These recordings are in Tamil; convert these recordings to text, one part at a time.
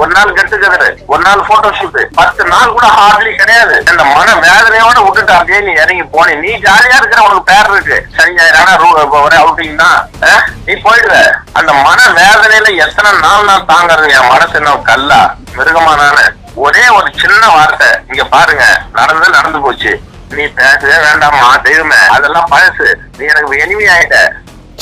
ஒரு நாள் கெட்டுக்கிறது, ஒரு நாள் போட்டோ ஷூட், 10 நாள் கூட ஹார்ட்லி கிடையாது. அந்த மன வேதனையோட விட்டுட்டு அப்படியே நீ இறங்கி போனி. நீ ஜாலியா இருக்கிற, உனக்கு பேர் இருக்கு, சனி ஞாயிறு ஒரே அவுட்டிங் தான், நீ போயிடுவ. அந்த மன வேதனையில எத்தனை நாள் நான் தாங்கறது? என் மனசு என்ன கல்லா, மிருகமானான? ஒரே ஒரு சின்ன வார்த்தை, இங்க பாருங்க, நடந்து போச்சு, நீ பேசவே வேண்டாமா தெய்வமே, அதெல்லாம் பழசு, நீ எனக்கு எனிமி ஆயிட்ட.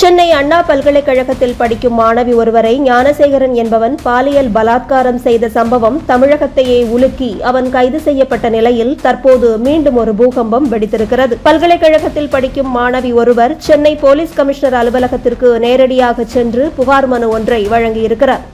சென்னை அண்ணா பல்கலைக்கழகத்தில் படிக்கும் மாணவி ஒருவரை ஞானசேகரன் என்பவன் பாலியல் பலாத்காரம் செய்த சம்பவம் தமிழகத்தையே உலுக்கி அவன் கைது செய்யப்பட்ட நிலையில் தற்போது மீண்டும் ஒரு பூகம்பம் வெடித்திருக்கிறது. பல்கலைக்கழகத்தில் படிக்கும் மாணவி ஒருவர் சென்னை போலீஸ் கமிஷனர் அலுவலகத்திற்கு நேரடியாக சென்று புகார் மனு ஒன்றை வழங்கியிருக்கிறார்.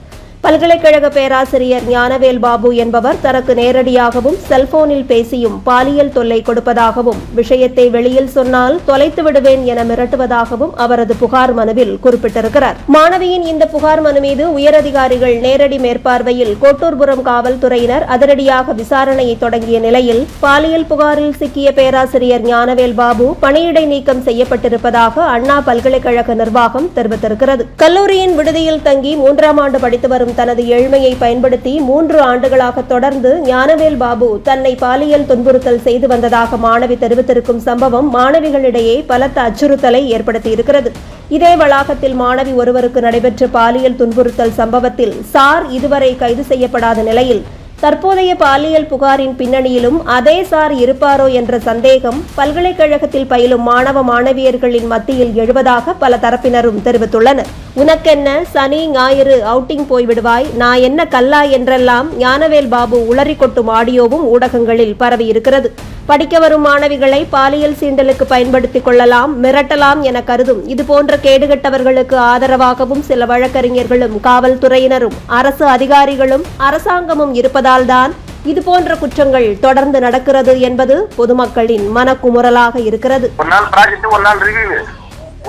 பல்கலைக்கழக பேராசிரியர் ஞானவேல் பாபு என்பவர் தனக்கு நேரடியாகவும் செல்போனில் பேசியும் பாலியல் தொல்லை கொடுப்பதாகவும், விஷயத்தை வெளியில் சொன்னால் தொலைத்து விடுவேன் என மிரட்டுவதாகவும் அவரது புகார் மனுவில் குறிப்பிட்டிருக்கிறார். மாணவியின் இந்த புகார் மனு மீது உயரதிகாரிகள் நேரடி மேற்பார்வையில் கோட்டூர்புரம் காவல்துறையினர் அதிரடியாக விசாரணையை தொடங்கிய நிலையில் பாலியல் புகாரில் சிக்கிய பேராசிரியர் ஞானவேல் பாபு பணியிடை நீக்கம் செய்யப்பட்டிருப்பதாக அண்ணா பல்கலைக்கழக நிர்வாகம் தெரிவித்திருக்கிறது. கல்லூரியின் விடுதியில் தங்கி 3ஆம் ஆண்டு படித்து வரும் தனது ஏழ்மையை பயன்படுத்தி 3 ஆண்டுகளாக தொடர்ந்து ஞானவேல் பாபு தன்னை பாலியல் துன்புறுத்தல் செய்து வந்ததாக மாணவி தெரிவித்திருக்கும் சம்பவம் மாணவிகளிடையே பலத்த அச்சுறுத்தலை ஏற்படுத்தியிருக்கிறது. இதே வளாகத்தில் மாணவி ஒருவருக்கு நடைபெற்ற பாலியல் துன்புறுத்தல் சம்பவத்தில் சார் இதுவரை கைது செய்யப்படாத நிலையில் தற்போதைய பாலியல் புகாரின் பின்னணியிலும் அதே சார் இருப்பாரோ என்ற சந்தேகம் பல்கலைக்கழகத்தில் பயிலும் மாணவ மாணவியர்களின் மத்தியில் எழுவதாக பல தரப்பினரும் தெரிவித்துள்ளனர். உனக்கென்ன, சனி ஞாயிறு அவுட்டிங் போய்விடுவாய், நான் என்ன கல்லா என்றெல்லாம் ஞானவேல் பாபு உளறி கொட்டும் ஆடியோவும் ஊடகங்களில் பரவியிருக்கிறது. படிக்க வரும் மாணவிகளை பாலியல் சீண்டலுக்கு பயன்படுத்திக் கொள்ளலாம், மிரட்டலாம் என கருதும் இதுபோன்ற கேடுகட்டவர்களுக்கு ஆதரவாகவும் சில வழக்கறிஞர்களும் காவல்துறையினரும் அரசு அதிகாரிகளும் அரசாங்கமும் இருப்பதால்தான் இதுபோன்ற குற்றங்கள் தொடர்ந்து நடக்கிறது என்பது பொதுமக்களின் மனக்குமுறலாக இருக்கிறது. ஒரு நாள் ப்ராஜெக்ட், ஒரு நாள் ரிவ்யூ,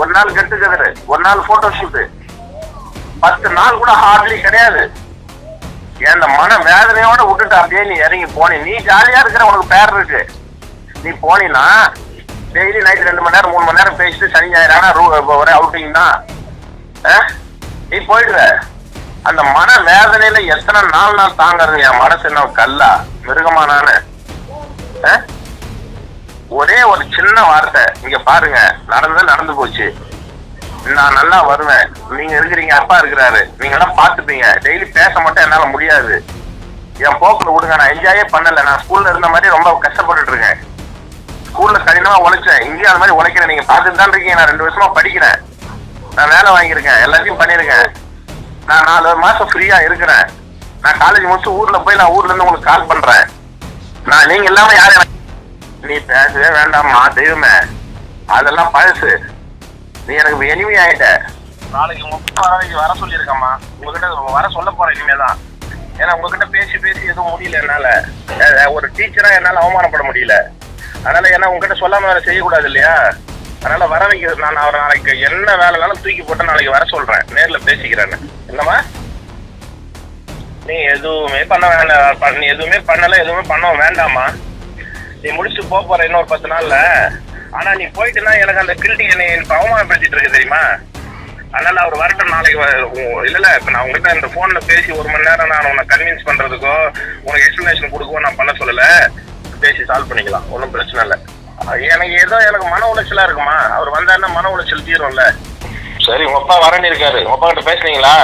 ஒரு நாள் கெட்டுக்கிறது, ஒரு நாள் போட்டோ ஷூட், 10 நாள் கூட ஹார்ட்லி கிடையாது. அந்த மன வேதனையோட விட்டுட்டு அப்படியே நீ இறங்கி போனி. நீ ஜாலியா இருக்கிற, உனக்கு பேர் இருக்கு, நீ போனா டெய்லி நைட் 2 மணி நேரம் 3 மணி நேரம் பேசிட்டு சனி ஞாயிறு ஒரே அவுட்டிங் தான், நீ போயிடுவ. அந்த மன வேதனையில எத்தனை நாள் நான் தாங்கறது? என் மனசு என்ன கல்லா, மிருகமானான? ஒரே ஒரு சின்ன வார்த்தை, இங்க பாருங்க, நடந்து போச்சு, நான் நல்லா வருவேன், நீங்க இருக்கிறீங்க, அப்பா இருக்கிறாரு, நீங்க எல்லாம் பாத்துப்பீங்க, டெய்லி பேச மட்டும் என்னால முடியாது, என் போக்குல விடுங்க, நான் என்ஜாயே பண்ணல, நான் ஸ்கூல்ல இருந்த மாதிரி ரொம்ப கஷ்டப்பட்டுட்டு இருக்கேன், ஸ்கூல்ல கடினமா உழைச்சேன், இங்கேயும் அது மாதிரி உழைக்கிறேன், நீங்க பார்த்துட்டு தான் இருக்கீங்க, நான் 2 வருஷமா படிக்கிறேன், நான் வேலை வாங்கியிருக்கேன், எல்லாத்தையும் பண்ணிருக்கேன், நான் 4 மாசம் ஃப்ரீயா இருக்கிறேன், நான் காலேஜ் முடிச்சு ஊர்ல போய் நான் ஊர்ல இருந்து உங்களுக்கு கால் பண்றேன், நான் நீங்க இல்லாம யாரு? நீ பேசவே வேண்டாமா தெய்வமே, அதெல்லாம் பழசு, நீ எனக்கு எனிமி ஆயிட்ட. நாளைக்கு வர சொல்லியிருக்கம்மா, உங்ககிட்ட வர சொல்ல போறேன் இனிமேதான். ஏன்னா உங்ககிட்ட பேசி எதுவும் முடியல என்னால, ஒரு டீச்சரா என்னால அவமானப்பட முடியல, அதனால ஏன்னா உங்ககிட்ட சொல்லாம வேலை செய்யக்கூடாது இல்லையா, அதனால வர வைக்கிறது. நான் அவரை நாளைக்கு என்ன வேலைனாலும் தூக்கி போட்டு நாளைக்கு வர சொல்றேன், நேர்ல பேசிக்கிறேன்னு. என்னம்மா, நீ எதுவுமே பண்ண வேண்டாம், நீ எதுவுமே பண்ணல, எதுவுமே பண்ண வேண்டாமா, நீ முடிச்சுட்டு போற இன்னொரு 10 நாள்ல. ஆனா நீ போயிட்டுனா எனக்கு அந்த கில்ட்டி என்னை அவமானப்படுத்திட்டு இருக்கு தெரியுமா, அதனால அவர் வரட்டும் நாளைக்கு. இல்ல இப்ப நான் உங்ககிட்ட இந்த போன்ல பேசி 1 மணி நேரம் நான் உன்னை கன்வின்ஸ் பண்றதுக்கோ உனக்கு எக்ஸ்பிளனேஷன் கொடுக்கவோ நான் பண்ண சொல்லல, பேசி சால்வ் பண்ணிக்கலாம், ஒன்றும் பிரச்சனை இல்லை. எனக்கு மன உளைச்சலா இருக்குமா, அவர் வந்தாருன்னா மன உளைச்சல் தீரும்ல. சரி, உங்க அப்பா வரன்னு இருக்காரு, உங்க அப்பா கிட்ட பேசுனீங்களா?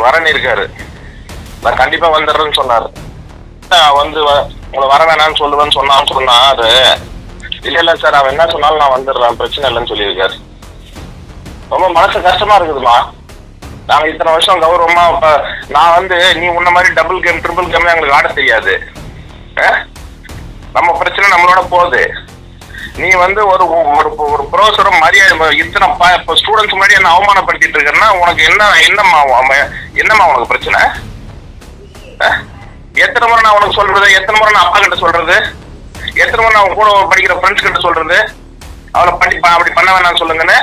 வரன்னு இருக்காரு, நான் கண்டிப்பா வந்துடுறேன்னு சொன்னாரு. வந்து உங்களை வர வேணாம்னு சொல்லுவேன்னு சொன்னாரு. இல்ல சார், அவன் என்ன சொன்னாலும் நான் வந்துடுறேன், பிரச்சனை இல்லைன்னு சொல்லியிருக்காரு. ரொம்ப மனசு கஷ்டமா இருக்குதுமா. நாங்க இத்தனை வருஷம் கௌரவமா, நான் நீ உன்ன மாதிரி டபுள் கேம் ட்ரிபிள் கேம் எங்களுக்கு ஆட தெரியாது, நம்ம பிரச்சனை நம்மளோட போகுது. நீ ஒரு ஒரு ப்ரொஃபஸரும் மரியாதை இத்தனை ஸ்டூடெண்ட்ஸ் முன்னாடி என்ன அவமானப்படுத்திட்டு இருக்கன்னா உனக்கு என்னம்மா உனக்கு பிரச்சனை? எத்தனை முறை நான் உனக்கு சொல்றது, எத்தனை முறை நான் அப்பா கிட்ட சொல்றது, எத்தனை முறை நான் கூட படிக்கிற ஃப்ரெண்ட்ஸ் கிட்ட சொல்றது, அவளை அப்படி பண்ண வேணாம்னு சொல்லுங்கன்னு.